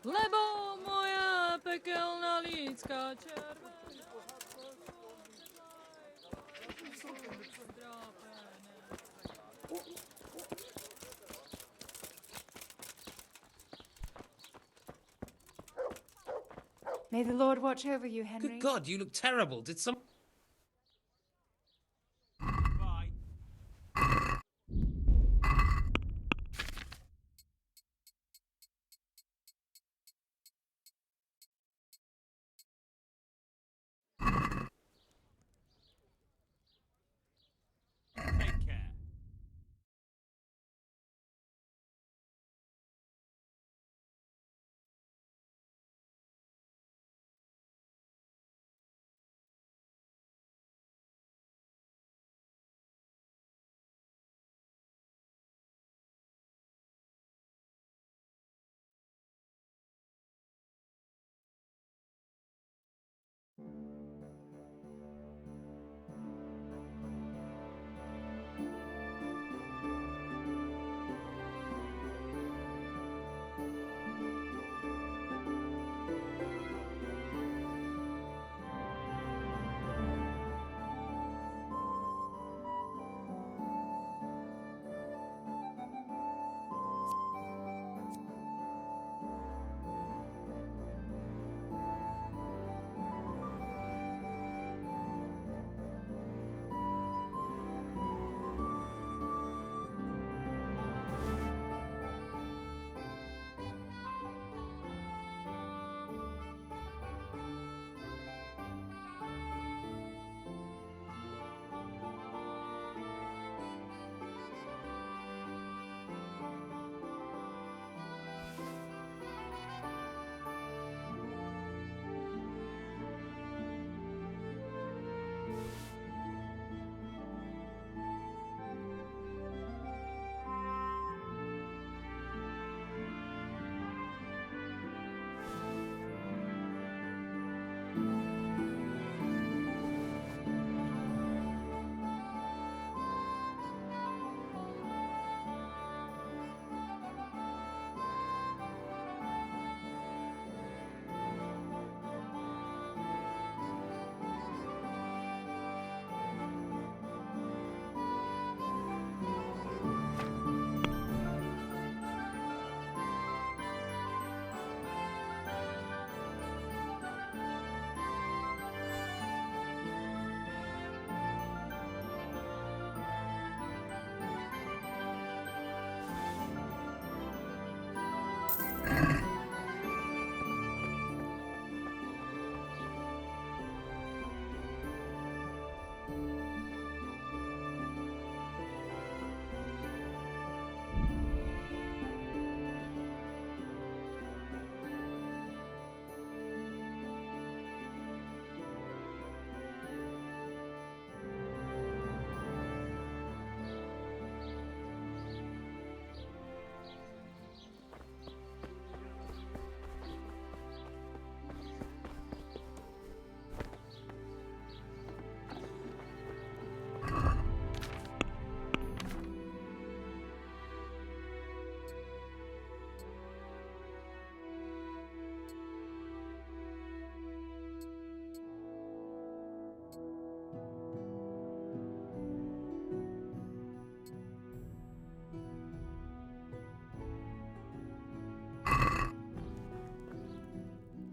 Lebo moja pekelná lícka červená. May the Lord watch over you, Henry. Good God, you look terrible. Did some... Take care.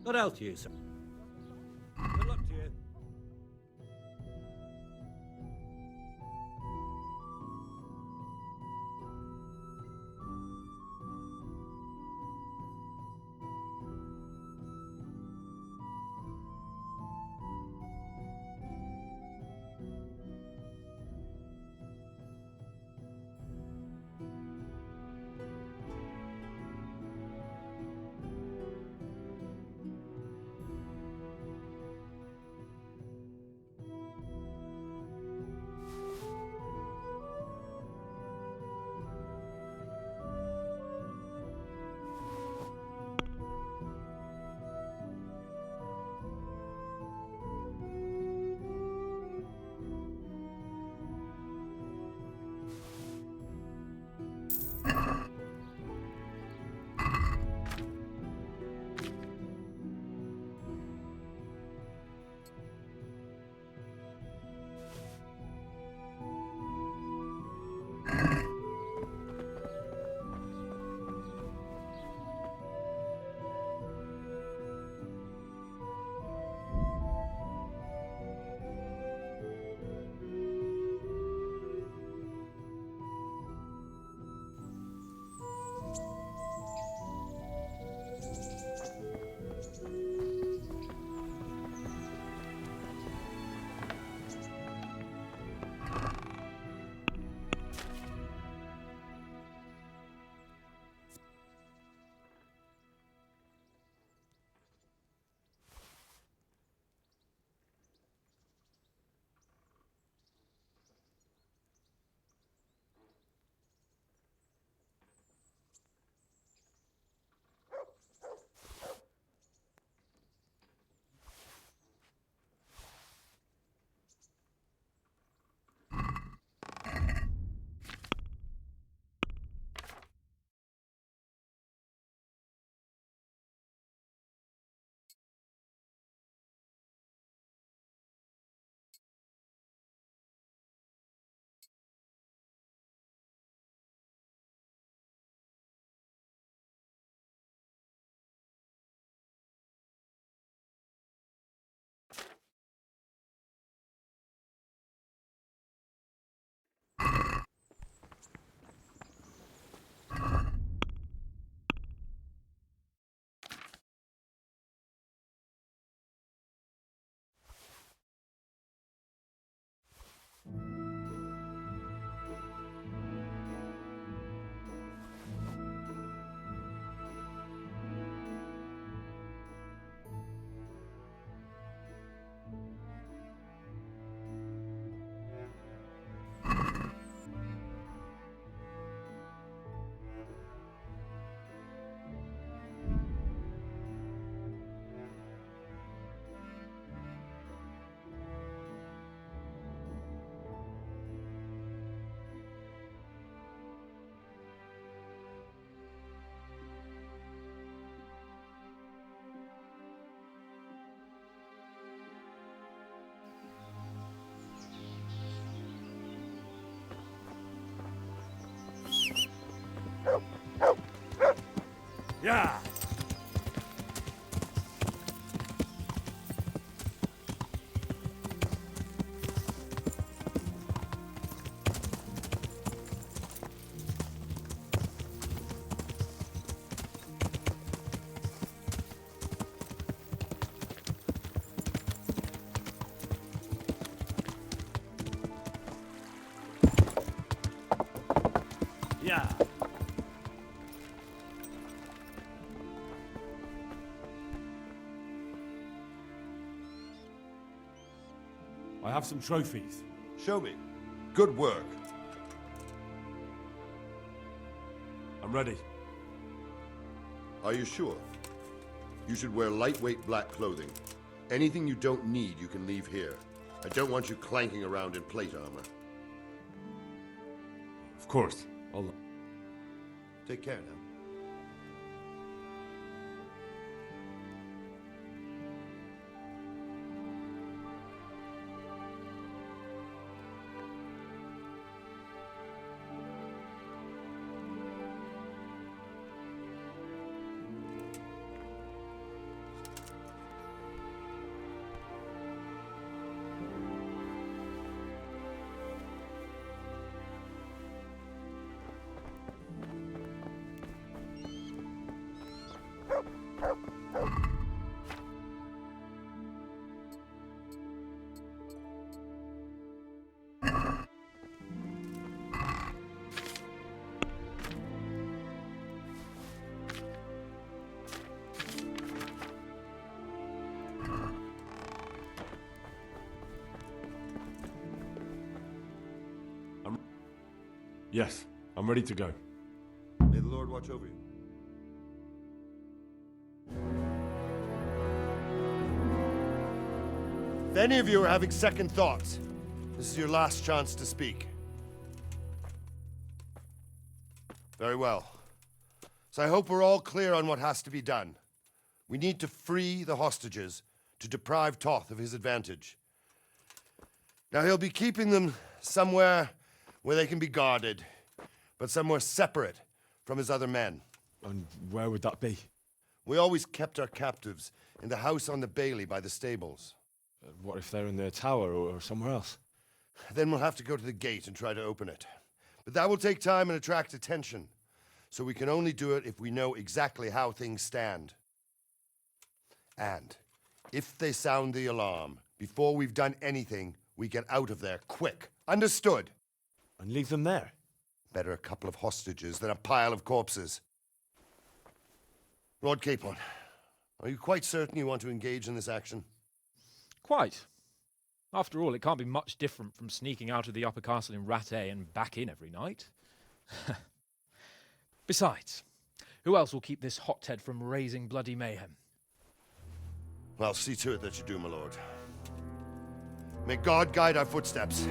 What else do you say? Good luck to you. Yeah. Yeah. I have some trophies. Show me. Good work. I'm ready. Are you sure? You should wear lightweight black clothing. Anything you don't need, you can leave here. I don't want you clanking around in plate armor. Of course. I'll... Take care now. Yes, I'm ready to go. May the Lord watch over you. If any of you are having second thoughts, this is your last chance to speak. Very well. So I hope we're all clear on what has to be done. We need to free the hostages to deprive Toth of his advantage. Now he'll be keeping them somewhere where they can be guarded, but somewhere separate from his other men. And where would that be? We always kept our captives in the house on the bailey by the stables. What if they're in their tower or somewhere else? Then we'll have to go to the gate and try to open it. But that will take time and attract attention. So we can only do it if we know exactly how things stand. And if they sound the alarm, before we've done anything, we get out of there quick. Understood? And leave them there? Better a couple of hostages than a pile of corpses. Lord Capon, are you quite certain you want to engage in this action? Quite. After all, it can't be much different from sneaking out of the upper castle in Rattay and back in every night. Besides, who else will keep this hothead from raising bloody mayhem? Well, see to it that you do, my lord. May God guide our footsteps.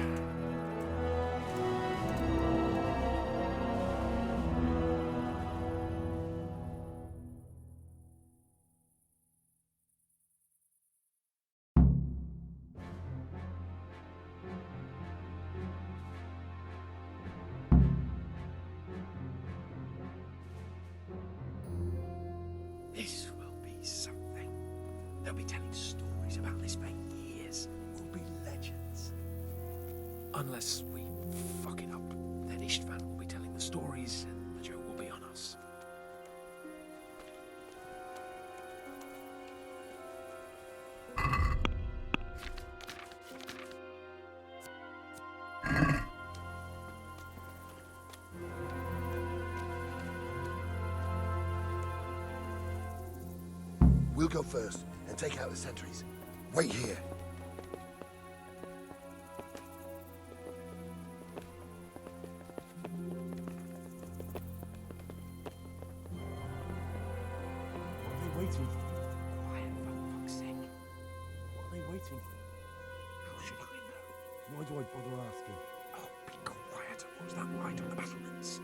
This will be something. They'll be telling stories about this for years. We'll be legends. Unless we fuck it up, then Istvan will be telling the stories and the joke will be on us. We'll go first and take out the sentries. Wait here. What are they waiting for? Quiet, for fuck's sake. What are they waiting for? How should I know? Why do I bother asking? Oh, be quiet. What's that light on the battlements?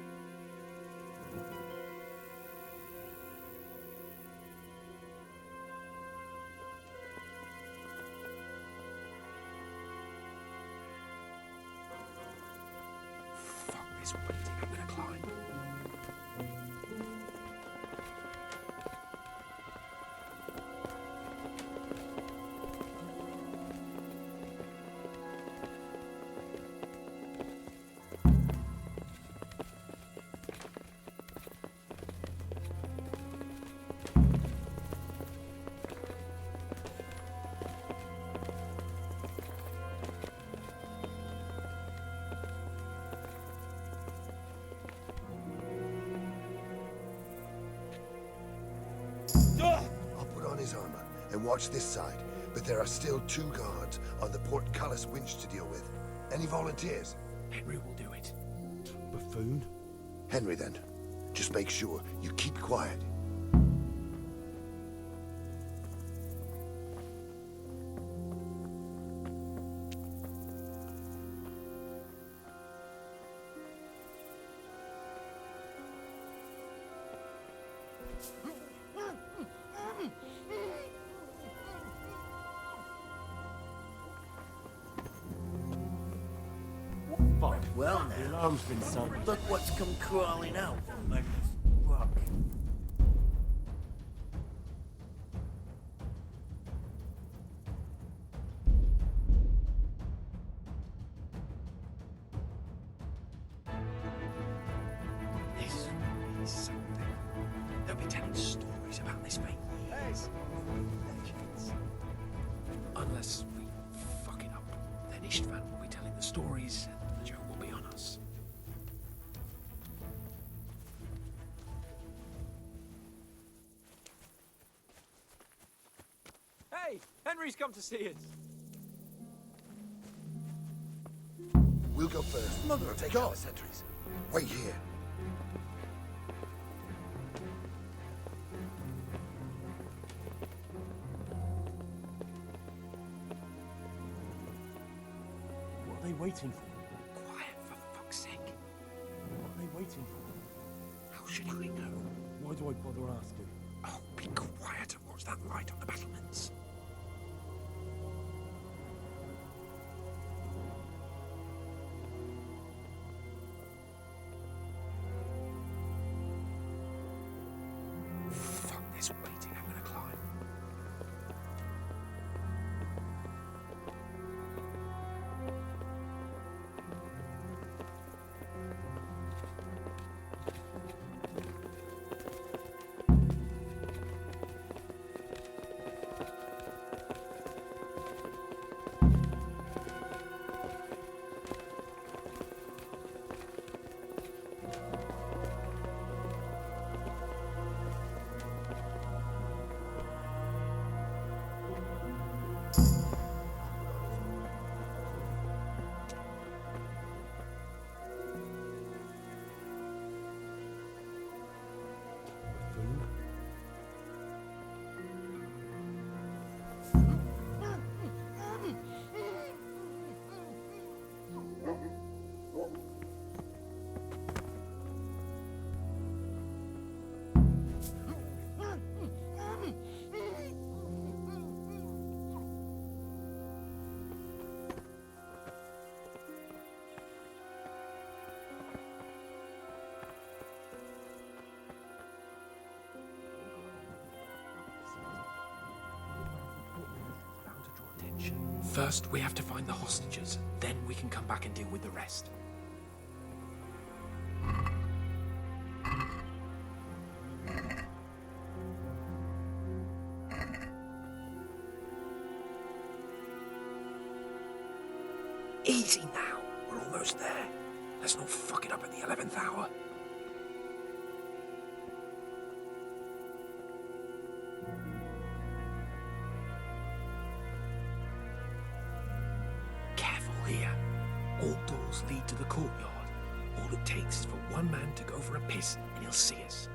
Fuck this waiting. I'm gonna climb. and watch this side. But there are still 2 guards on the portcullis winch to deal with. Any volunteers? Henry will do it. Buffoon? Henry, then. Just make sure you keep quiet. Fuck. Well The now, alarm's been sounded. look what's come crawling out like this rock. This will be something. They'll be telling stories about this for years. Legends. Unless we fuck it up, then Istvan will be telling the stories and the joke will be on us. Hey, Henry's come to see us. We'll go first. Mother Or of take God. out the sentries. Wait here. What are they waiting for? Quiet, for fuck's sake. What are they waiting for? How should I know? Why do I bother asking? Oh, be quiet and watch that light on the battlements. Fuck this waiting, I'm gonna climb. Buffoon? Bound to draw attention. First, we have to find the hostages. Then we can come back and deal with the rest. Easy now. We're almost there. Let's not fuck it up at the 11th hour. Careful here. All doors lead to the courtyard. All it takes is for one man to go for a piss and he'll see us.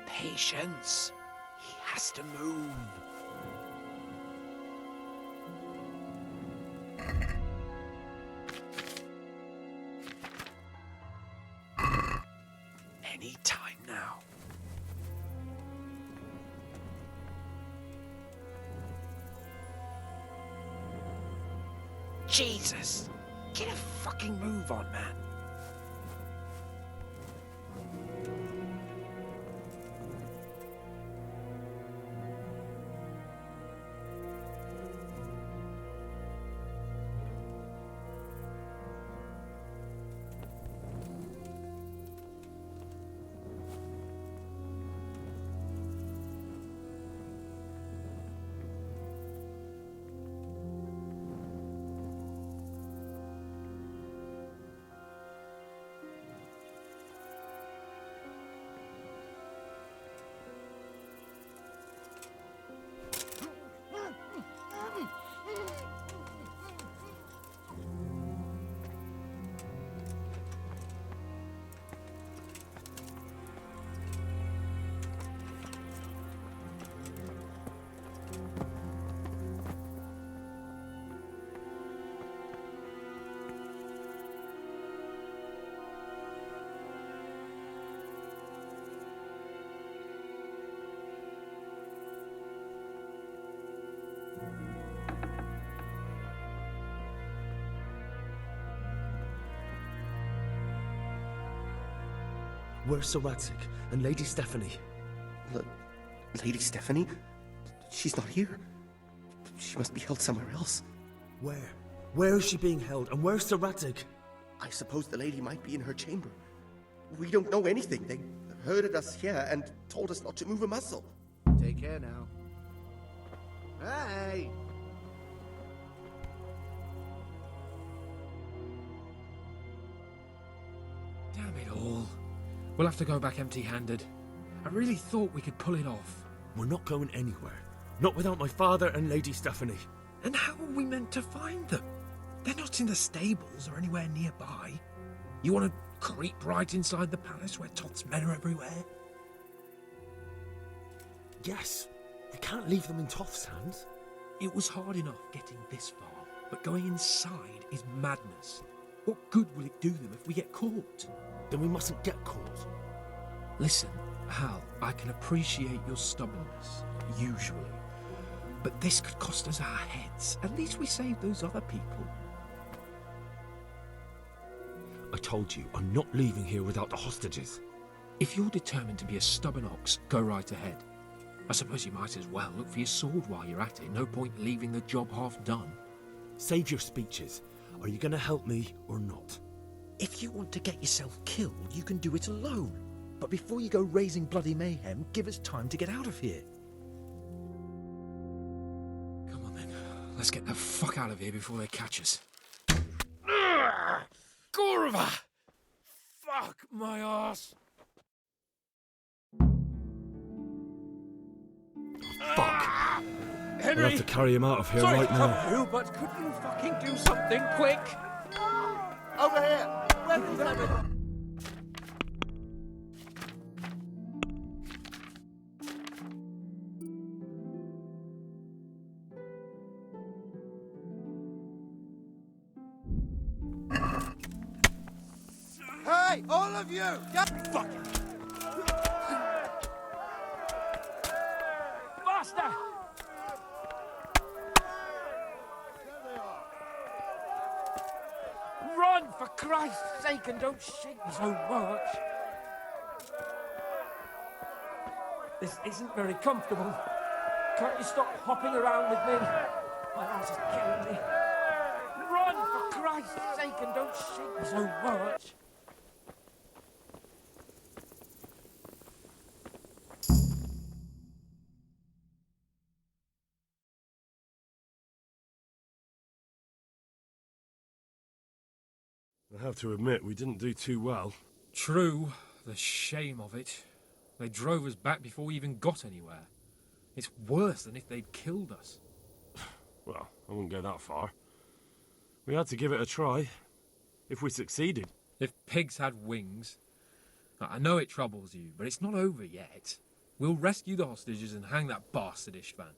Patience. He has to move. Any time now. Jesus! Get a fucking move on, man. Where's Sir Radzig and Lady Stephanie? Lady Stephanie? She's not here. She must be held somewhere else. Where? Where is she being held, and where's Sir Radzig? I suppose the lady might be in her chamber. We don't know anything. They herded us here and told us not to move a muscle. Take care now. Hey! Damn it all. We'll have to go back empty-handed. I really thought we could pull it off. We're not going anywhere. Not without my father and Lady Stephanie. And how are we meant to find them? They're not in the stables or anywhere nearby. You want to creep right inside the palace where Toth's men are everywhere? Yes. We can't leave them in Toth's hands. It was hard enough getting this far, but going inside is madness. What good will it do them if we get caught? Then we mustn't get caught. Listen, Hal, I can appreciate your stubbornness, usually. But this could cost us our heads. At least we saved those other people. I told you, I'm not leaving here without the hostages. If you're determined to be a stubborn ox, go right ahead. I suppose you might as well look for your sword while you're at it. No point leaving the job half done. Save your speeches. Are you going to help me or not? If you want to get yourself killed, you can do it alone. But before you go raising bloody mayhem, give us time to get out of here. Come on then. Let's get the fuck out of here before they catch us. Gorva! Fuck my ass! Fuck! Henry! I'll have to carry him out of here Sorry right to now. trouble you, but could you fucking do something quick? Over here! Where is everyone? Hey, all of you! Fuck! Faster! Run, for Christ's sake, and don't shake me so much. This isn't very comfortable. Can't you stop hopping around with me? My arse is killing me. Run, for Christ's sake, and don't shake me so much. I have to admit, we didn't do too well. True, the shame of it. They drove us back before we even got anywhere. It's worse than if they'd killed us. Well, I wouldn't go that far. We had to give it a try. If we succeeded. If pigs had wings. I know it troubles you, but it's not over yet. We'll rescue the hostages and hang that bastard Istvan.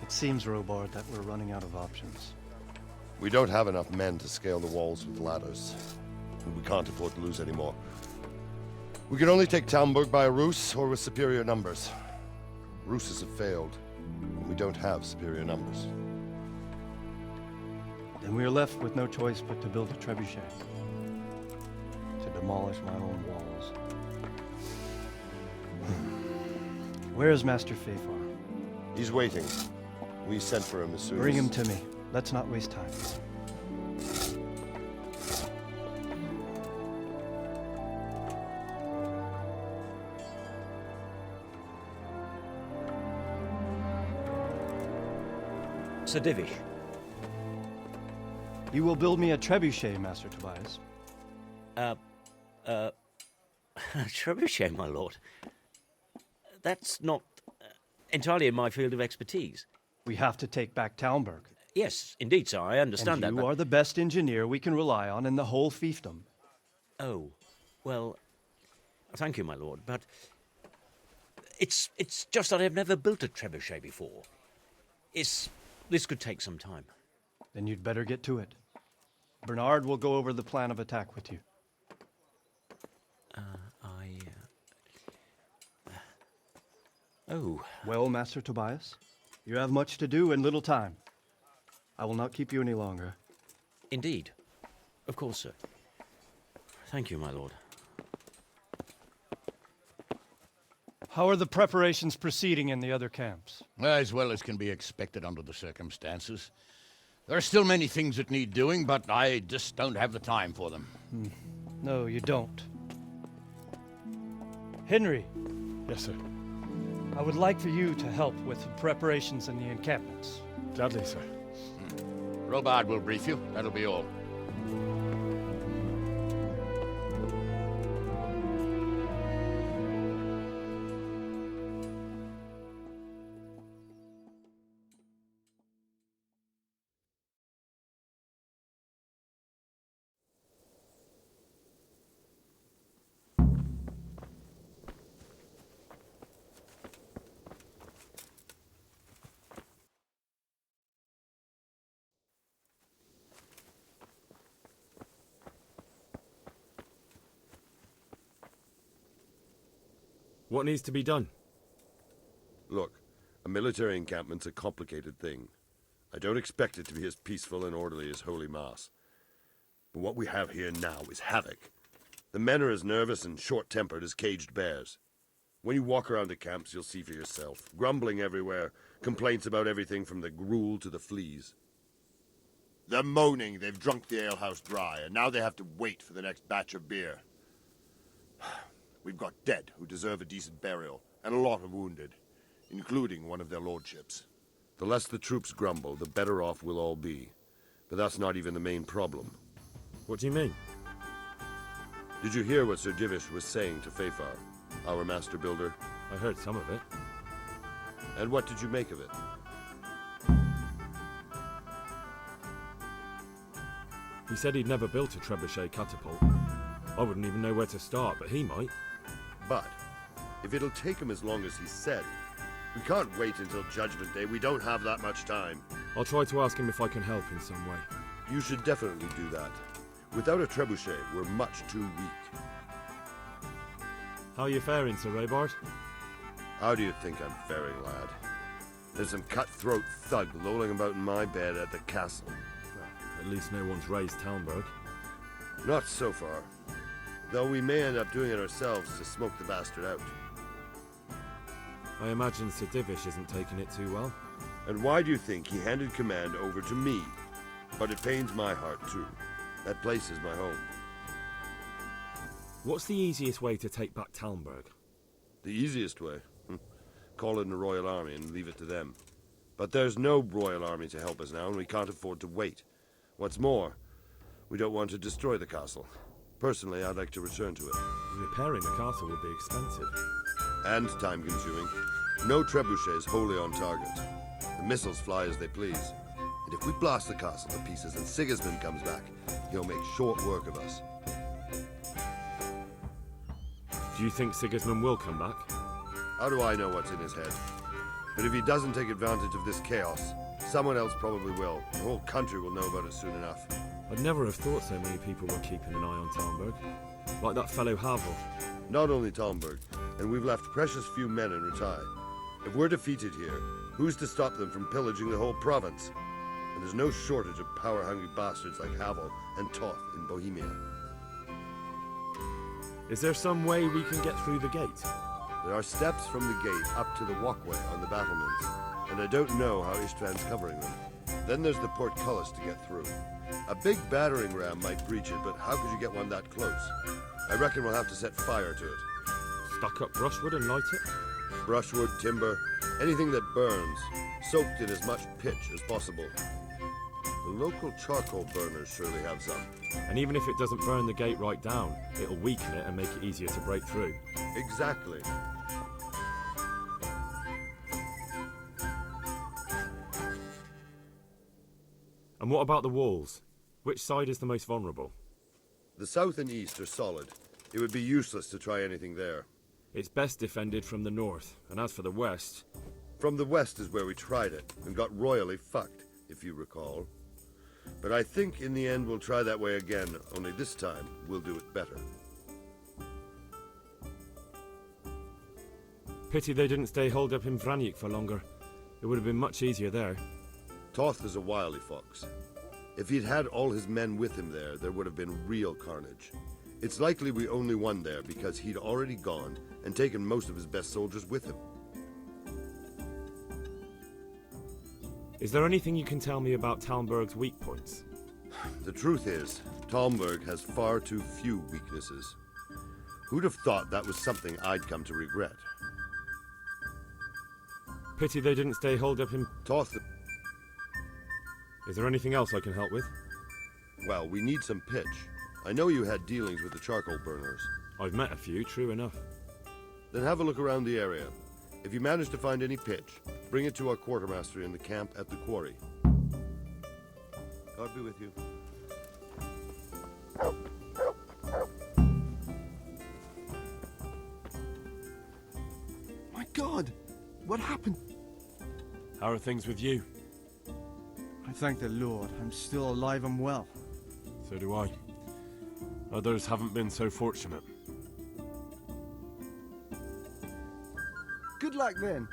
It seems, Robard, that we're running out of options. We don't have enough men to scale the walls with ladders. And we can't afford to lose any more. We can only take Talmberg by a ruse or with superior numbers. Ruses have failed, and we don't have superior numbers. Then we are left with no choice but to build a trebuchet. To demolish my own walls. Where is Master Fafar? He's waiting. We sent for him as soon as... Bring him to me. Let's not waste time. Sir Divish. You will build me a trebuchet, Master Tobias. Trebuchet, my lord. That's not entirely in my field of expertise. We have to take back Talmberg. Yes, indeed, sir, I understand that. You are the best engineer we can rely on in the whole fiefdom. Oh, well, Thank you, my lord, but it's just that I've never built a trebuchet before. This could take some time. Then you'd better get to it. Bernard will go over the plan of attack with you. Oh. Well, Master Tobias, you have much to do and little time. I will not keep you any longer. Indeed. Of course, sir. Thank you, my lord. How are the preparations proceeding in the other camps? As well as can be expected under the circumstances. There are still many things that need doing, but I just don't have the time for them. No, you don't. Henry. Yes, sir. I would like for you to help with the preparations in the encampments. Gladly, sir. Robard will brief you. That'll be all. What needs to be done? Look, a military encampment's a complicated thing. I don't expect it to be as peaceful and orderly as Holy Mass. But what we have here now is havoc. The men are as nervous and short-tempered as caged bears. When you walk around the camps, you'll see for yourself. Grumbling everywhere, complaints about everything from the gruel to the fleas. They're moaning they've drunk the alehouse dry, and now they have to wait for the next batch of beer. We've got dead who deserve a decent burial, and a lot of wounded, including one of their lordships. The less the troops grumble, the better off we'll all be. But that's not even the main problem. What do you mean? Did you hear what Sir Divish was saying to Fafar, our master builder? I heard some of it. And what did you make of it? He said he'd never built a trebuchet catapult. I wouldn't even know where to start, but he might. But if it'll take him as long as he said, we can't wait until Judgment Day. We don't have that much time. I'll try to ask him if I can help in some way. You should definitely do that. Without a trebuchet, we're much too weak. How are you faring, Sir Robard? How do you think I'm faring, lad? There's some cutthroat thug lolling about in my bed at the castle. At least no one's raised Talmberg. Not so far. Though we may end up doing it ourselves to smoke the bastard out. I imagine Sir Divish isn't taking it too well. And why do you think he handed command over to me? But it pains my heart too. That place is my home. What's the easiest way to take back Talmberg? The easiest way? Call in the Royal Army and leave it to them. But there's no Royal Army to help us now, and we can't afford to wait. What's more, we don't want to destroy the castle. Personally, I'd like to return to it. Repairing the castle would be expensive. And time-consuming. No trebuchets wholly on target. The missiles fly as they please. And if we blast the castle to pieces and Sigismund comes back, he'll make short work of us. Do you think Sigismund will come back? How do I know what's in his head? But if he doesn't take advantage of this chaos, someone else probably will. The whole country will know about it soon enough. I'd never have thought so many people were keeping an eye on Talmberg. Like that fellow Havel. Not only Talmberg, and we've left precious few men in Ratai. If we're defeated here, who's to stop them from pillaging the whole province? And there's no shortage of power-hungry bastards like Havel and Toth in Bohemia. Is there some way we can get through the gate? There are steps from the gate up to the walkway on the battlements, and I don't know how István's covering them. Then there's the portcullis to get through. A big battering ram might breach it, but how could you get one that close? I reckon we'll have to set fire to it. Stack up brushwood and light it? Brushwood, timber, anything that burns, soaked in as much pitch as possible. The local charcoal burners surely have some. And even if it doesn't burn the gate right down, it'll weaken it and make it easier to break through. Exactly. And what about the walls? Which side is the most vulnerable? The south and east are solid, It would be useless to try anything there. It's best defended from the north, and as for the west... From the west is where we tried it, and got royally fucked, if you recall. But I think in the end we'll try that way again, only this time we'll do it better. Pity they didn't stay holed up in Vranic for longer. It would have been much easier there. Toth is a wily fox. If he'd had all his men with him there, there would have been real carnage. It's likely we only won there because he'd already gone and taken most of his best soldiers with him. Is there anything you can tell me about Talmberg's weak points? The truth is, Talmberg has far too few weaknesses. Who'd have thought that was something I'd come to regret? Pity they didn't stay holed up in... Toth... Is there anything else I can help with? Well, we need some pitch. I know you had dealings with the charcoal burners. I've met a few, true enough. Then have a look around the area. If you manage to find any pitch, bring it to our quartermaster in the camp at the quarry. God be with you. My God! What happened? How are things with you? I thank the Lord. I'm still alive and well. So do I. Others haven't been so fortunate. Good luck then.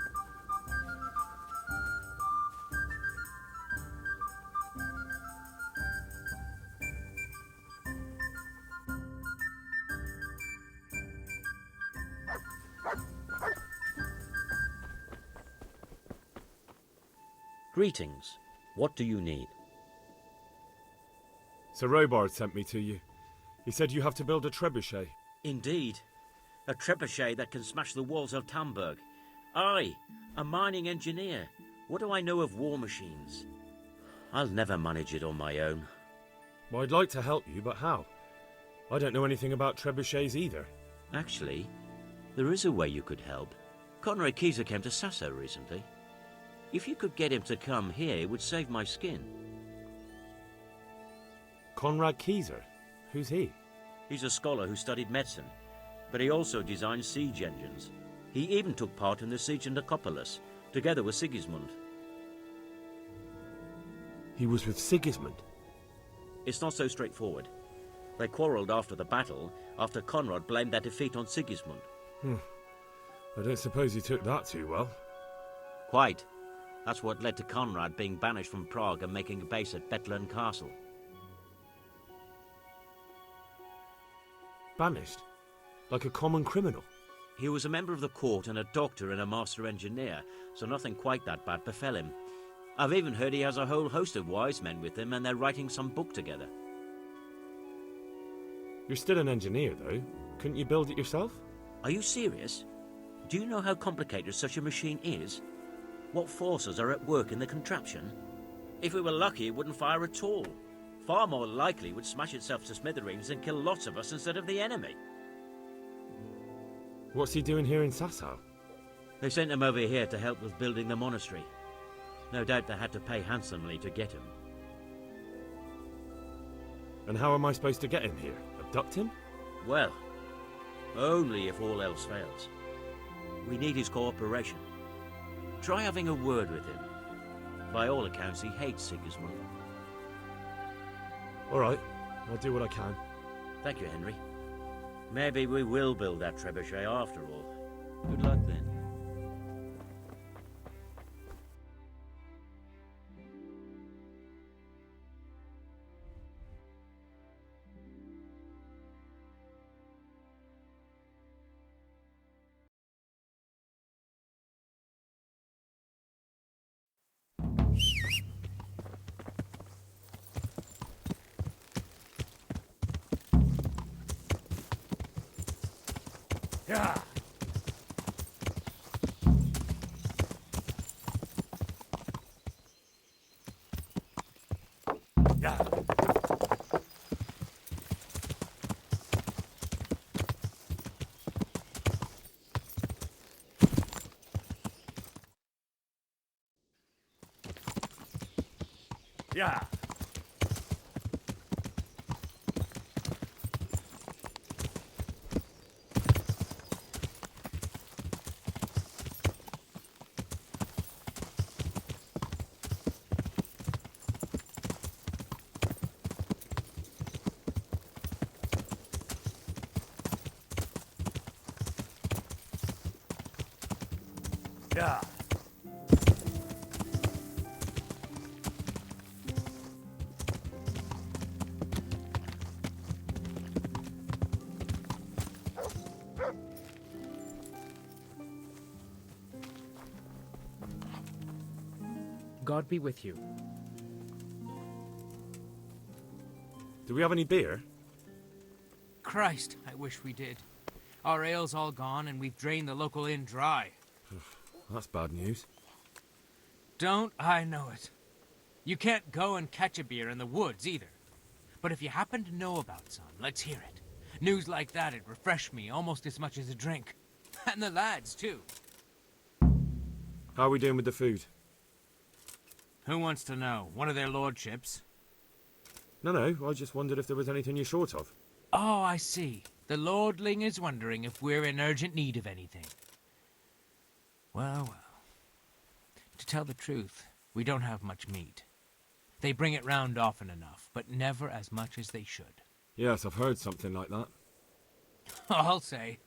Greetings. What do you need? Sir Robard sent me to you. He said you have to build a trebuchet. Indeed. A trebuchet that can smash the walls of Talmberg. I, a mining engineer. What do I know of war machines? I'll never manage it on my own. Well, I'd like to help you, but how? I don't know anything about trebuchets either. Actually, there is a way you could help. Conrad Kieser came to Sasso recently. If you could get him to come here, it would save my skin. Conrad Kieser? Who's he? He's a scholar who studied medicine, but he also designed siege engines. He even took part in the siege of Nicopolis, together with Sigismund. He was with Sigismund? It's not so straightforward. They quarrelled after the battle, after Conrad blamed their defeat on Sigismund. I don't suppose he took that too well. Quite. That's what led to Conrad being banished from Prague and making a base at Bethlen Castle. Banished? Like a common criminal? He was a member of the court and a doctor and a master engineer, so nothing quite that bad befell him. I've even heard he has a whole host of wise men with him and they're writing some book together. You're still an engineer, though. Couldn't you build it yourself? Are you serious? Do you know how complicated such a machine is? What forces are at work in the contraption? If we were lucky, it wouldn't fire at all. Far more likely it would smash itself to smithereens and kill lots of us instead of the enemy. What's he doing here in Sasau? They sent him over here to help with building the monastery. No doubt they had to pay handsomely to get him. And how am I supposed to get him here? Abduct him? Well, only if all else fails. We need his cooperation. Try having a word with him. By all accounts, he hates Sigismund. All right, I'll do what I can. Thank you, Henry. Maybe we will build that trebuchet after all. Good luck then. Yeah. Yeah. Yeah. Yeah. God be with you. Do we have any beer? Christ, I wish we did. Our ale's all gone, and we've drained the local inn dry. That's bad news. Don't I know it? You can't go and catch a beer in the woods, either. But if you happen to know about some, let's hear it. News like that'd refresh me almost as much as a drink. And the lads, too. How are we doing with the food? Who wants to know? One of their lordships? No, I just wondered if there was anything you're short of. Oh, I see. The lordling is wondering if we're in urgent need of anything. Well, well. To tell the truth, we don't have much meat. They bring it round often enough, but never as much as they should. Yes, I've heard something like that. I'll say.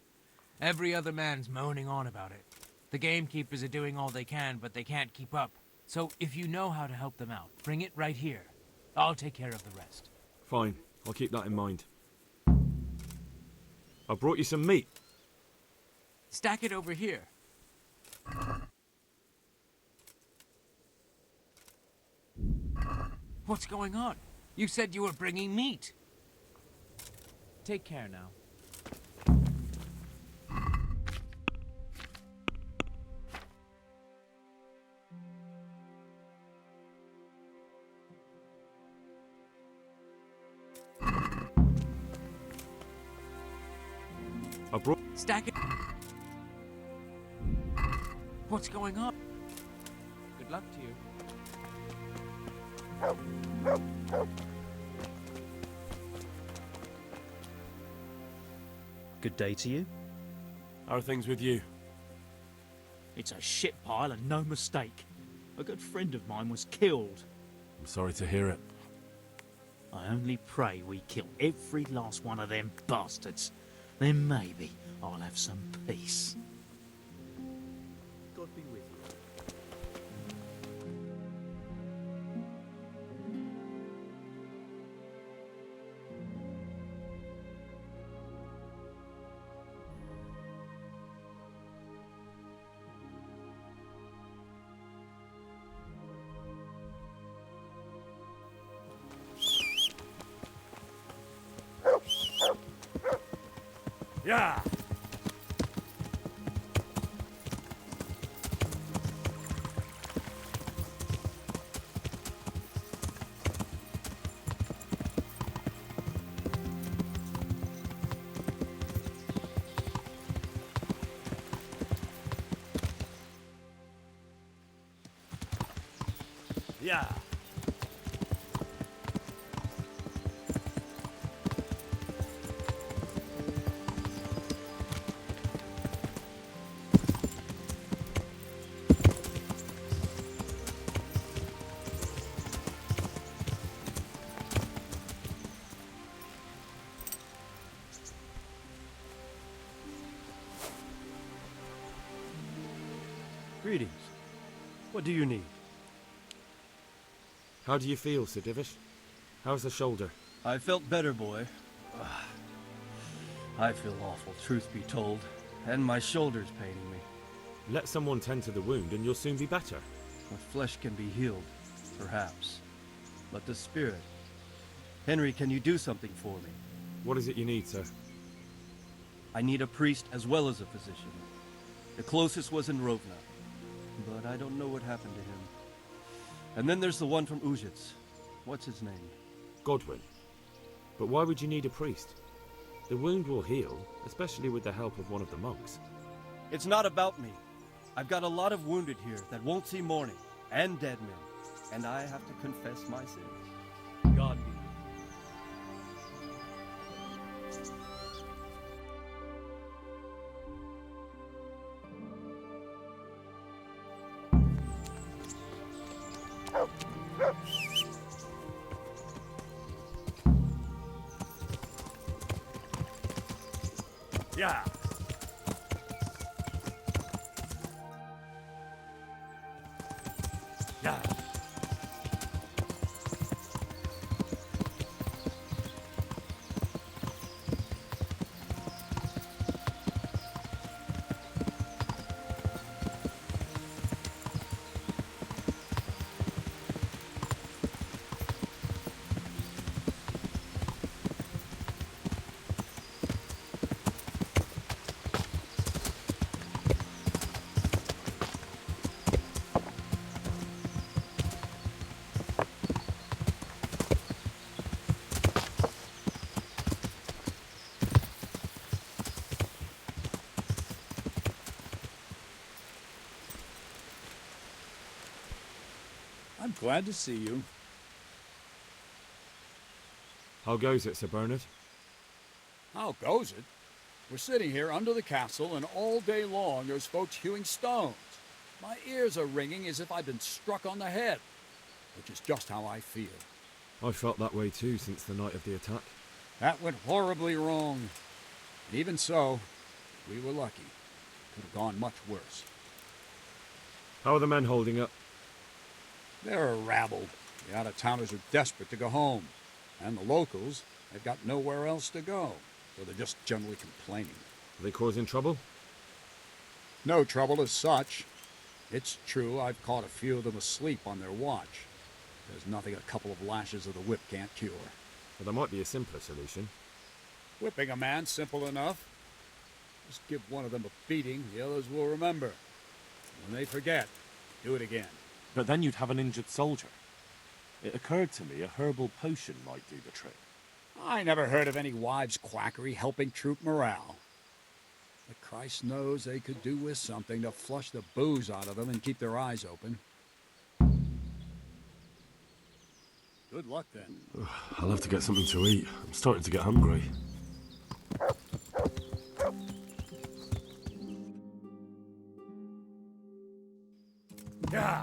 Every other man's moaning on about it. The gamekeepers are doing all they can, but they can't keep up. So if you know how to help them out, bring it right here. I'll take care of the rest. Fine, I'll keep that in mind. I brought you some meat. Stack it over here. What's going on? You said you were bringing meat. Take care now. I brought... Stack it. What's going on? Good luck to you. Good day to you. How are things with you? It's a shit pile and no mistake. A good friend of mine was killed. I'm sorry to hear it. I only pray we kill every last one of them bastards. Then maybe I'll have some peace. God be with you. Yeah. Yeah. Greetings. What do you need? How do you feel, Sir Divish? How's the shoulder? I felt better, boy. I feel awful, truth be told. And my shoulder's paining me. Let someone tend to the wound and you'll soon be better. The flesh can be healed, perhaps. But the spirit... Henry, can you do something for me? What is it you need, sir? I need a priest as well as a physician. The closest was in Rovna, but I don't know what happened to him. And then there's the one from Ujits. What's his name? Godwin. But why would you need a priest? The wound will heal, especially with the help of one of the monks. It's not about me. I've got a lot of wounded here that won't see morning, and dead men, and I have to confess my sins. God be with you. Yeah. I'm glad to see you. How goes it, Sir Bernard? How goes it? We're sitting here under the castle, and all day long there's folks hewing stones. My ears are ringing as if I'd been struck on the head, which is just how I feel. I felt that way too since the night of the attack. That went horribly wrong. Even so, we were lucky. Could have gone much worse. How are the men holding up? They're a rabble. The out-of-towners are desperate to go home. And the locals, they've got nowhere else to go. So they're just generally complaining. Are they causing trouble? No trouble as such. It's true I've caught a few of them asleep on their watch. There's nothing a couple of lashes of the whip can't cure. Well, there might be a simpler solution. Whipping a man, simple enough. Just give one of them a beating, the others will remember. When they forget, do it again. But then you'd have an injured soldier. It occurred to me a herbal potion might do the trick. I never heard of any wives' quackery helping troop morale. But Christ knows they could do with something to flush the booze out of them and keep their eyes open. Good luck, then. I'll have to get something to eat. I'm starting to get hungry. Yeah.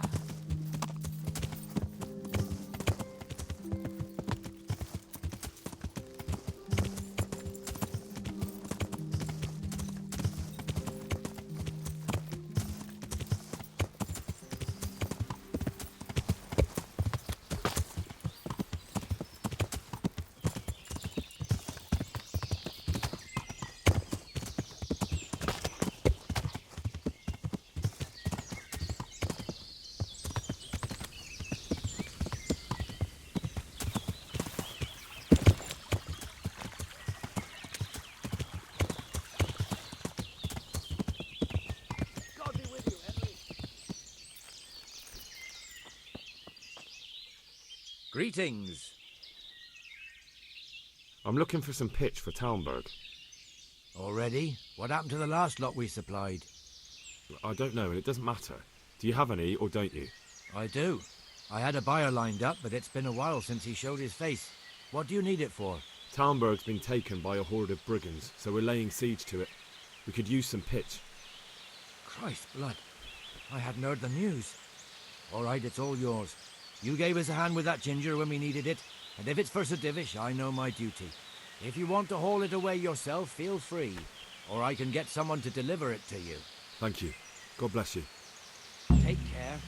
Greetings. I'm looking for some pitch for Talmberg. Already? What happened to the last lot we supplied? I don't know, and it doesn't matter. Do you have any, or don't you? I do. I had a buyer lined up, but it's been a while since he showed his face. What do you need it for? Talmberg's been taken by a horde of brigands, so we're laying siege to it. We could use some pitch. Christ blood. I hadn't heard the news. All right, it's all yours. You gave us a hand with that ginger when we needed it, and if it's for Sir Divish, I know my duty. If you want to haul it away yourself, feel free, or I can get someone to deliver it to you. Thank you. God bless you. Take care.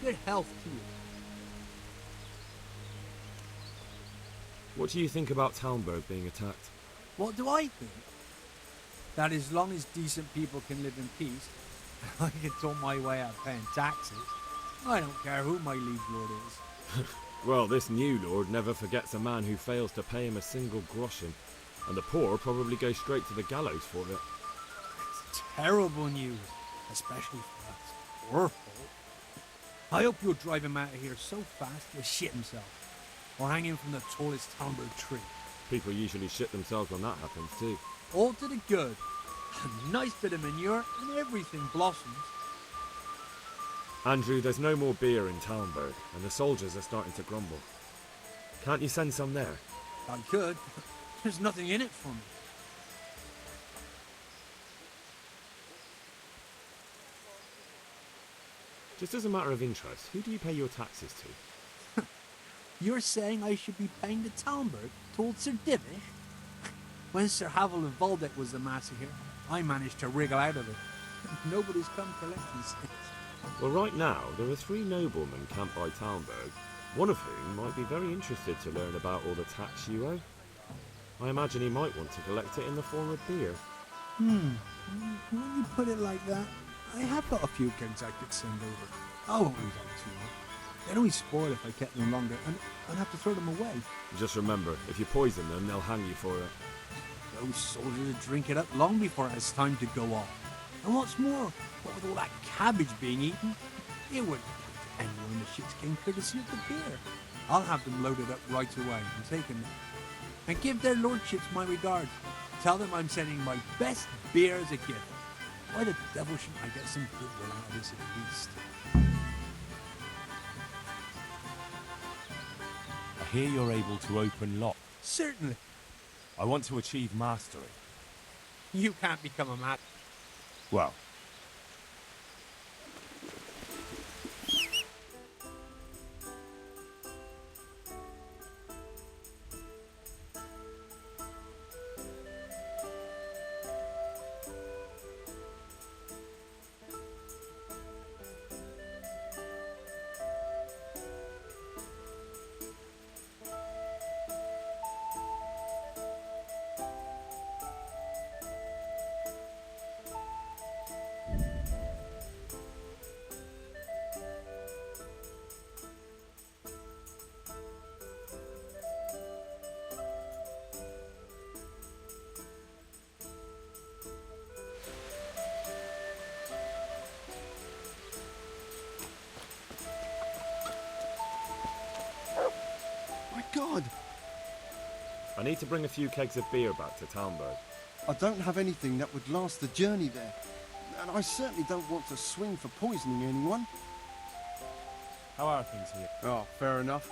Good health to you. What do you think about Talmberg being attacked? What do I think? That as long as decent people can live in peace, I can talk my way out of paying taxes. I don't care who my liege lord is. Well, this new lord never forgets a man who fails to pay him a single groschen, and the poor probably go straight to the gallows for it. Terrible news, especially for us. Poor folk. I hope you'll drive him out of here so fast he'll shit himself, or hang him from the tallest Talmud tree. People usually shit themselves when that happens too. All to the good. A nice bit of manure and everything blossoms. Andrew, there's no more beer in Talmberg, and the soldiers are starting to grumble. Can't you send some there? I could. There's nothing in it for me. Just as a matter of interest, who do you pay your taxes to? You're saying I should be paying the Talmberg to old Sir Divish? When Sir Havel of Waldeck was the master here, I managed to wriggle out of it. Nobody's come collecting since. Well, right now, there are 3 noblemen camped by Talmberg, one of whom might be very interested to learn about all the tax you owe. I imagine he might want to collect it in the form of beer. When you put it like that, I have got a few kegs I could send over. I won't leave out too much. They'd only spoil if I kept them longer, and I'd have to throw them away. Just remember, if you poison them, they'll hang you for it. Those soldiers would drink it up long before it has time to go off. And what's more, what with all that cabbage being eaten, it wouldn't be to anyone in the shit's game courtesy of the beer. I'll have them loaded up right away and taken them. And give their lordships my regards. Tell them I'm sending my best beer as a gift. Why the devil shouldn't I get some goodwill out of this at least? I hear you're able to open locks. Certainly. I want to achieve mastery. You can't become a master. Well, God! I need to bring a few kegs of beer back to Talmberg. I don't have anything that would last the journey there. And I certainly don't want to swing for poisoning anyone. how are things here? Oh, fair enough.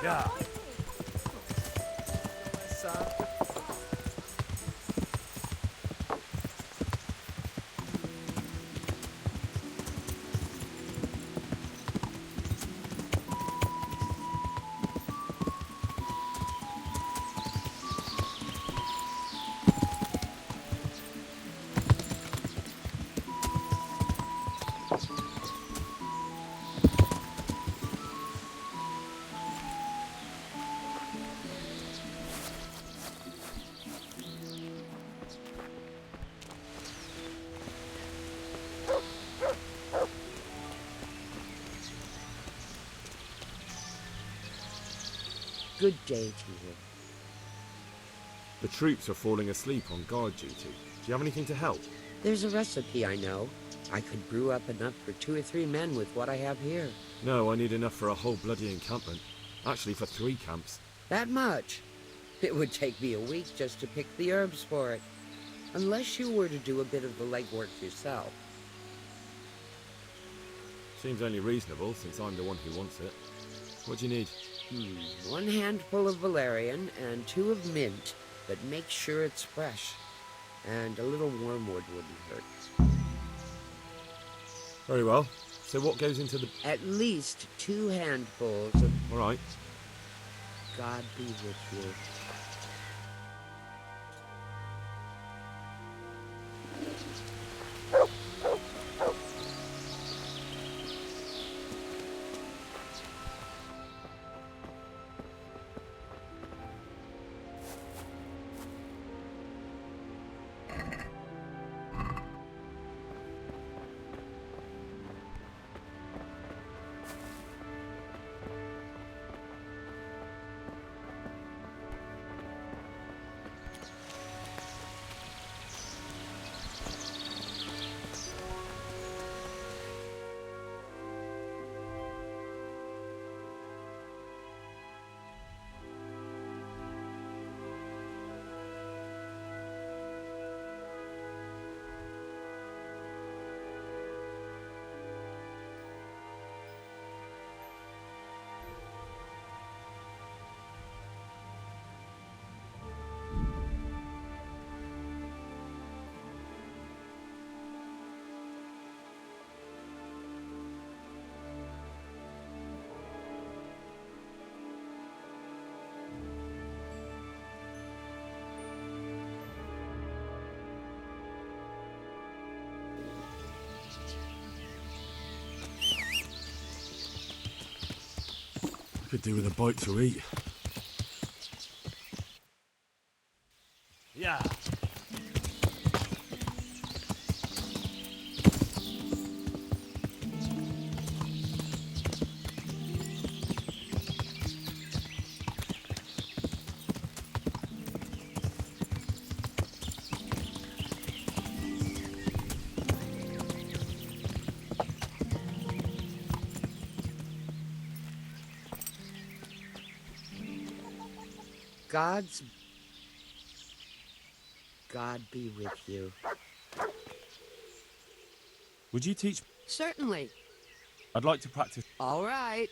Yeah. Good day to you. The troops are falling asleep on guard duty. Do you have anything to help? There's a recipe I know. I could brew up enough for 2 or 3 men with what I have here. No, I need enough for a whole bloody encampment. Actually, for 3 camps. That much? It would take me a week just to pick the herbs for it. Unless you were to do a bit of the legwork yourself. Seems only reasonable, since I'm the one who wants it. What do you need? 1 handful of valerian and 2 of mint, but make sure it's fresh. And a little wormwood wouldn't hurt. Very well. So what goes into the... At least 2 handfuls of... All right. God be with you. Could do with a bite to eat. Yeah. God be with you. Would you teach? Certainly. I'd like to practice. All right.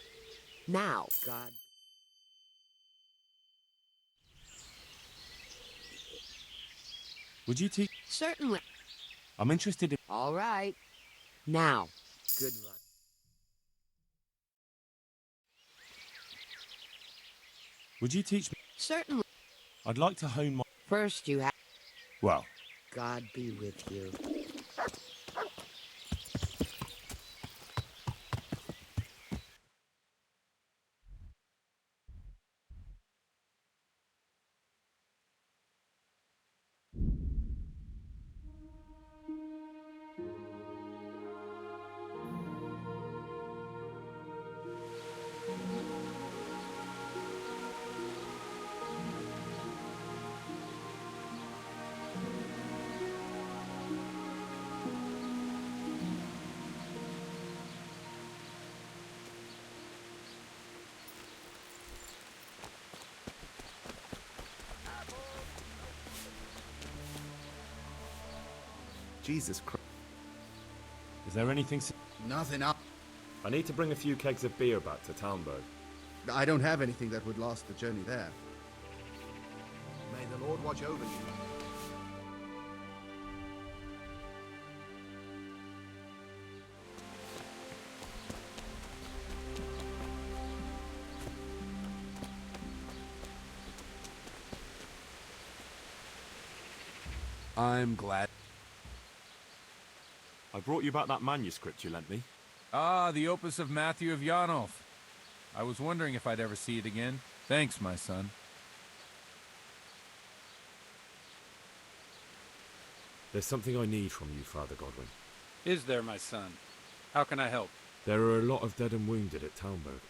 Now, God. Would you teach? Certainly. I'm interested in. All right. Now, good luck. Would you teach me? Certainly. I'd like to hone my. First, you have. Well. God be with you. Jesus Christ. Is there anything? Nothing up. I need to bring a few kegs of beer back to Talmberg. I don't have anything that would last the journey there. May the Lord watch over you. I'm glad. I brought you back that manuscript you lent me. Ah, the opus of Matthew of Yanov. I was wondering if I'd ever see it again. Thanks, my son. There's something I need from you, Father Godwin. Is there, my son? How can I help? There are a lot of dead and wounded at Talmberg,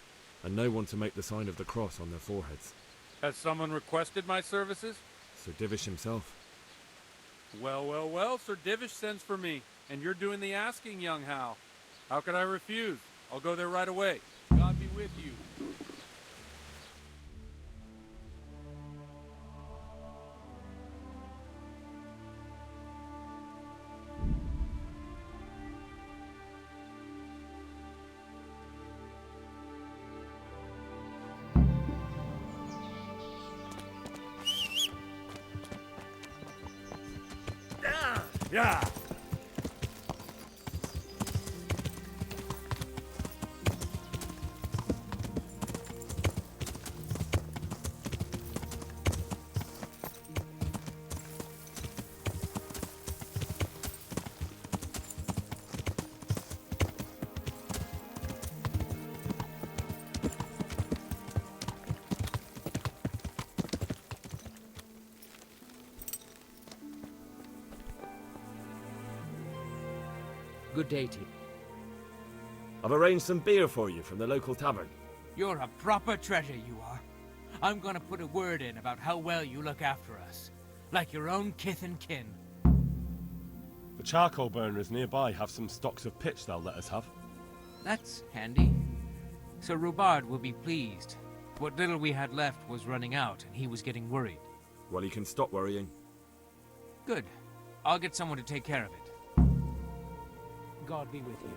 and no one to make the sign of the cross on their foreheads. Has someone requested my services? Sir Divish himself. Well, well, well, Sir Divish sends for me, and you're doing the asking, young Hal. How could I refuse? I'll go there right away. God be with you. Yeah. Good day to you. I've arranged some beer for you from the local tavern. You're a proper treasure, you are. I'm gonna put a word in about how well you look after us. Like your own kith and kin. The charcoal burners nearby have some stocks of pitch they'll let us have. That's handy. Sir Rubard will be pleased. What little we had left was running out, and he was getting worried. Well, you can stop worrying. Good. I'll get someone to take care of it. God be with you.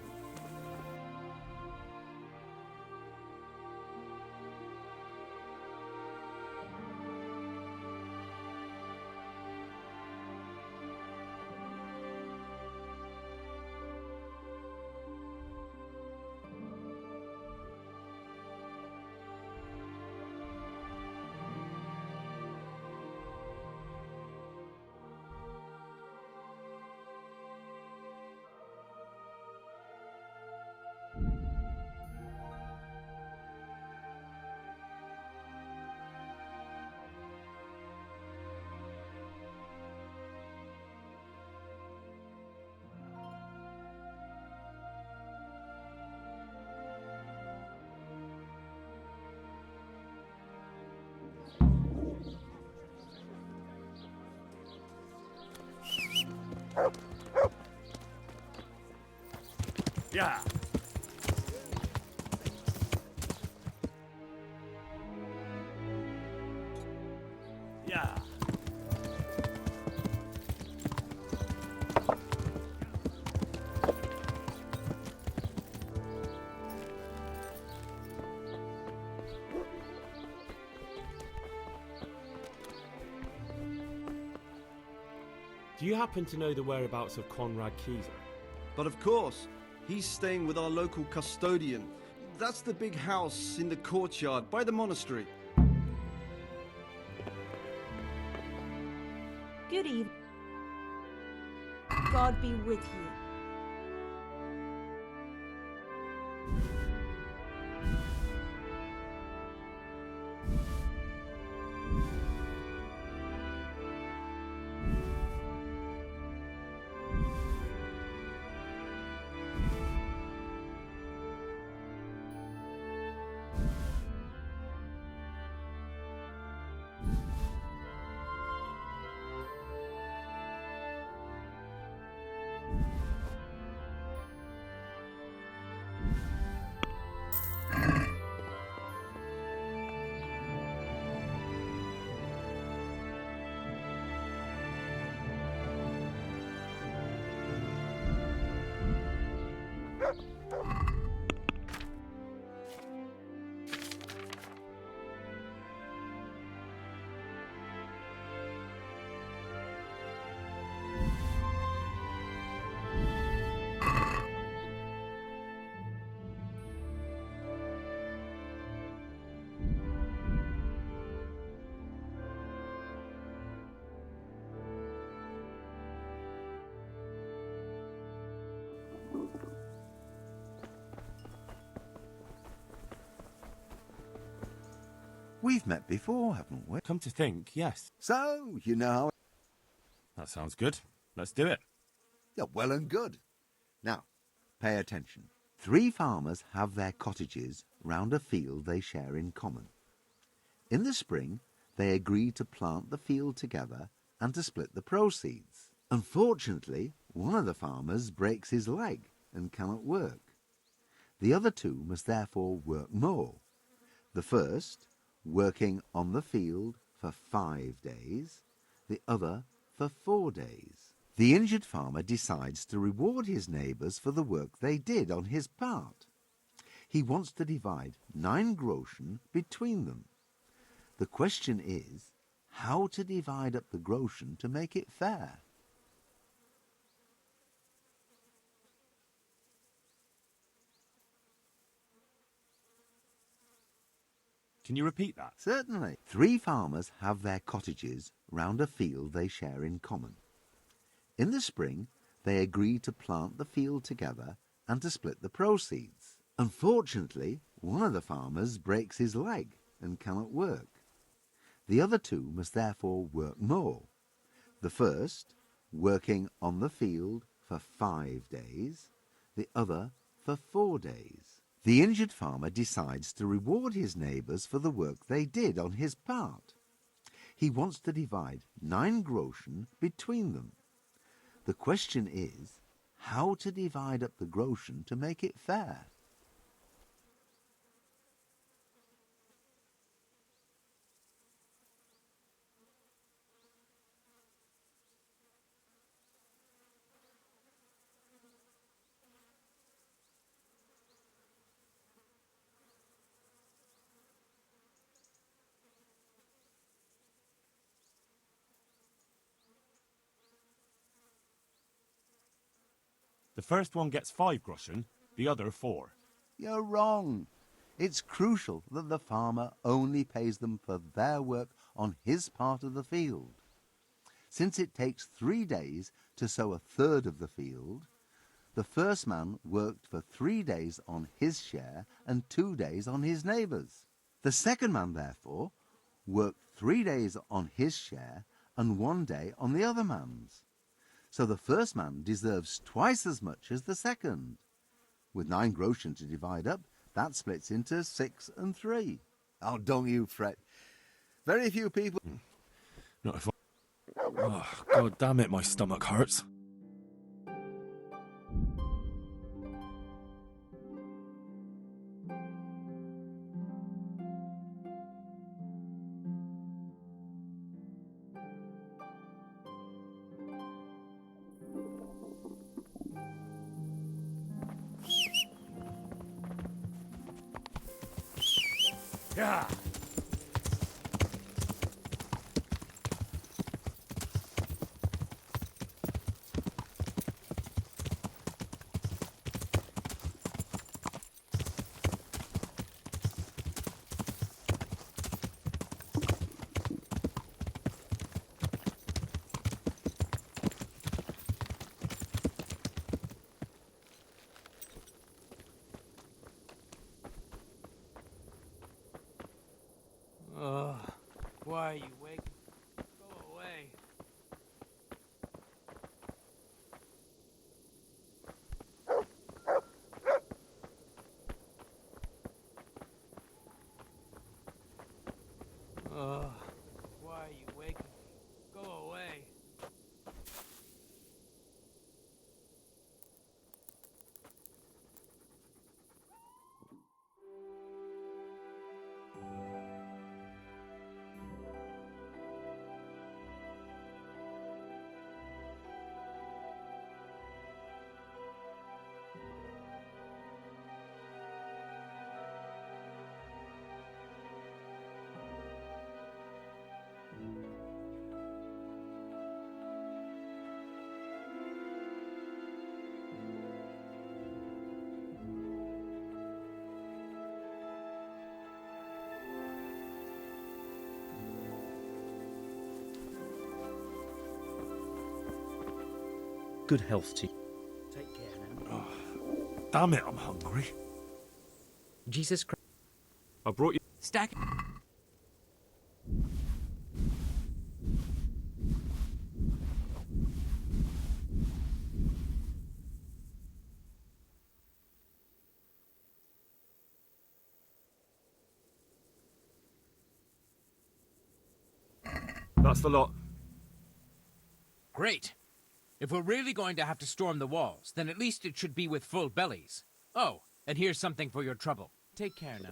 Yeah. Yeah. Do you happen to know the whereabouts of Conrad Keyser? But of course, he's staying with our local custodian. That's the big house in the courtyard by the monastery. Good evening. God be with you. We've met before, haven't we? Come to think, yes. So, you know how... That sounds good. Let's do it. Yeah, well and good. Now, pay attention. 3 farmers have their cottages round a field they share in common. In the spring, they agree to plant the field together and to split the proceeds. Unfortunately, one of the farmers breaks his leg and cannot work. The other 2 must therefore work more. The first, working on the field for 5 days, the other for 4 days. The injured farmer decides to reward his neighbours for the work they did on his part. He wants to divide 9 groschen between them. The question is, how to divide up the groschen to make it fair? Can you repeat that? Certainly. 3 farmers have their cottages round a field they share in common. In the spring, they agree to plant the field together and to split the proceeds. Unfortunately, one of the farmers breaks his leg and cannot work. The other 2 must therefore work more. The first, working on the field for 5 days, the other for 4 days. The injured farmer decides to reward his neighbours for the work they did on his part. He wants to divide 9 groschen between them. The question is, how to divide up the groschen to make it fair? The first one gets 5 groschen, the other 4. You're wrong. It's crucial that the farmer only pays them for their work on his part of the field. Since it takes 3 days to sow a third of the field, the first man worked for 3 days on his share and 2 days on his neighbour's. The second man, therefore, worked 3 days on his share and 1 day on the other man's. So the first man deserves twice as much as the second. With 9 groschen to divide up, that splits into 6 and 3. Oh, don't you fret. Very few people... Not if I... Oh, God damn it, my stomach hurts. Yeah. Why are you waking? Go away. Why are you waking? Go away. Good health to you. Take care now. Damn it, I'm hungry. Jesus Christ. I brought you. Stack. That's the lot. Great. If we're really going to have to storm the walls, then at least it should be with full bellies. Oh, and here's something for your trouble. Take care now.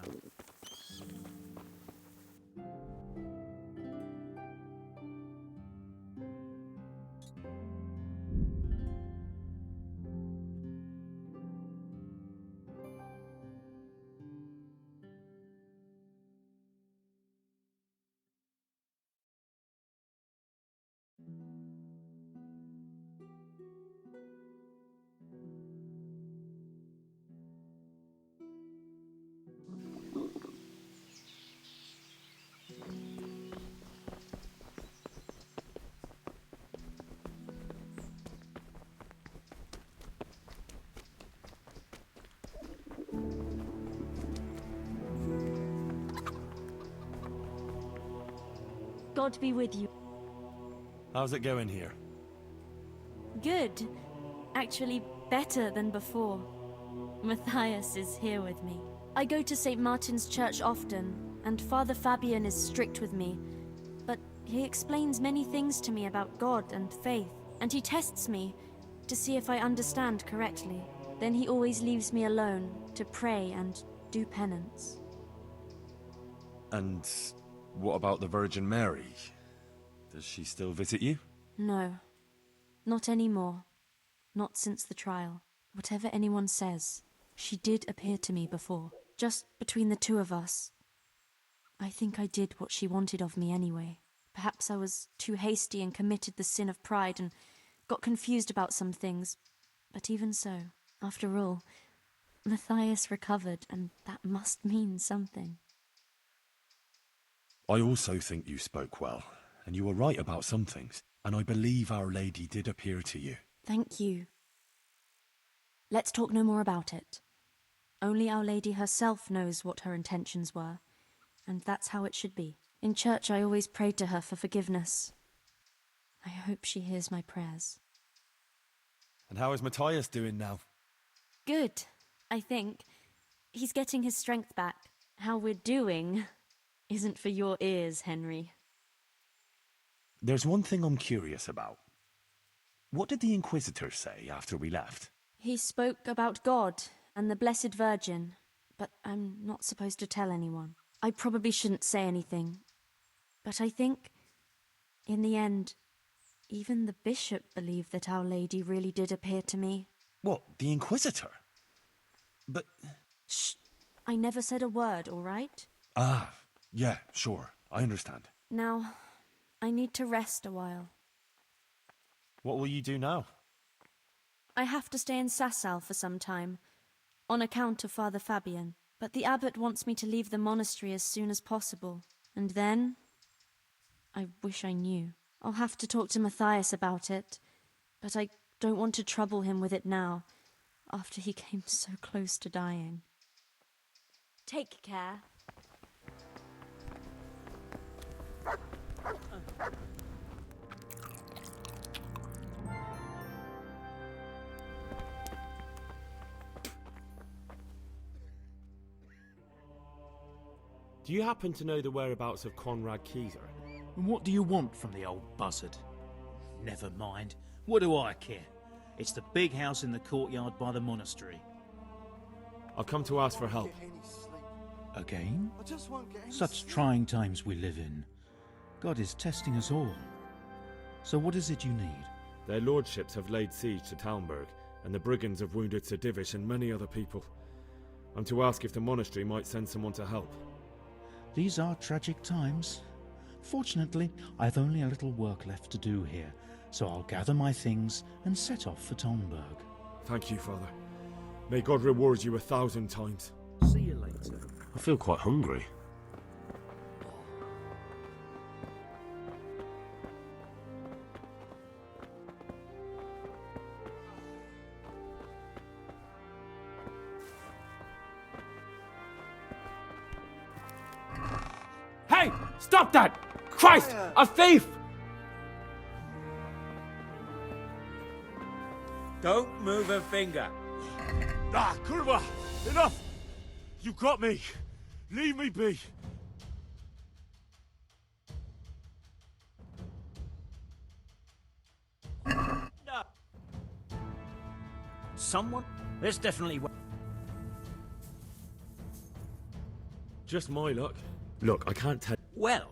God be with you. How's it going here? Good. Actually, better than before. Matthias is here with me. I go to St. Martin's Church often, and Father Fabian is strict with me. But he explains many things to me about God and faith, and he tests me to see if I understand correctly. Then he always leaves me alone to pray and do penance. And what about the Virgin Mary? Does she still visit you? No. Not anymore. Not since the trial. Whatever anyone says, she did appear to me before. Just between the two of us. I think I did what she wanted of me anyway. Perhaps I was too hasty and committed the sin of pride and got confused about some things. But even so, after all, Matthias recovered, and that must mean something. I also think you spoke well, and you were right about some things, and I believe Our Lady did appear to you. Thank you. Let's talk no more about it. Only Our Lady herself knows what her intentions were, and that's how it should be. In church I always prayed to her for forgiveness. I hope she hears my prayers. And how is Matthias doing now? Good, I think. He's getting his strength back. How we're doing isn't for your ears, Henry. There's one thing I'm curious about. What did the Inquisitor say after we left? He spoke about God and the Blessed Virgin, but I'm not supposed to tell anyone. I probably shouldn't say anything, but I think, in the end, even the bishop believed that Our Lady really did appear to me. What, the Inquisitor? But... Shh! I never said a word, all right? Ah, yeah, sure. I understand. Now, I need to rest a while. What will you do now? I have to stay in Sasau for some time, on account of Father Fabian. But the abbot wants me to leave the monastery as soon as possible. And then... I wish I knew. I'll have to talk to Matthias about it, but I don't want to trouble him with it now, after he came so close to dying. Take care. Do you happen to know the whereabouts of Conrad Kieser? And what do you want from the old buzzard? Never mind. What do I care? It's the big house in the courtyard by the monastery. I've come to ask for help. Again? Such trying times we live in. God is testing us all. So what is it you need? Their lordships have laid siege to Talmberg, and the brigands have wounded Sir Divish and many other people. I'm to ask if the monastery might send someone to help. These are tragic times. Fortunately, I've only a little work left to do here, so I'll gather my things and set off for Talmberg. Thank you, Father. May God reward you 1,000 times. See you later. I feel quite hungry. Hey! Stop that! Christ! A thief! Don't move a finger. Ah, Kurva! Enough! You got me! Leave me be! No. Someone? There's definitely one. Just my luck. Look, I can't tell. Well,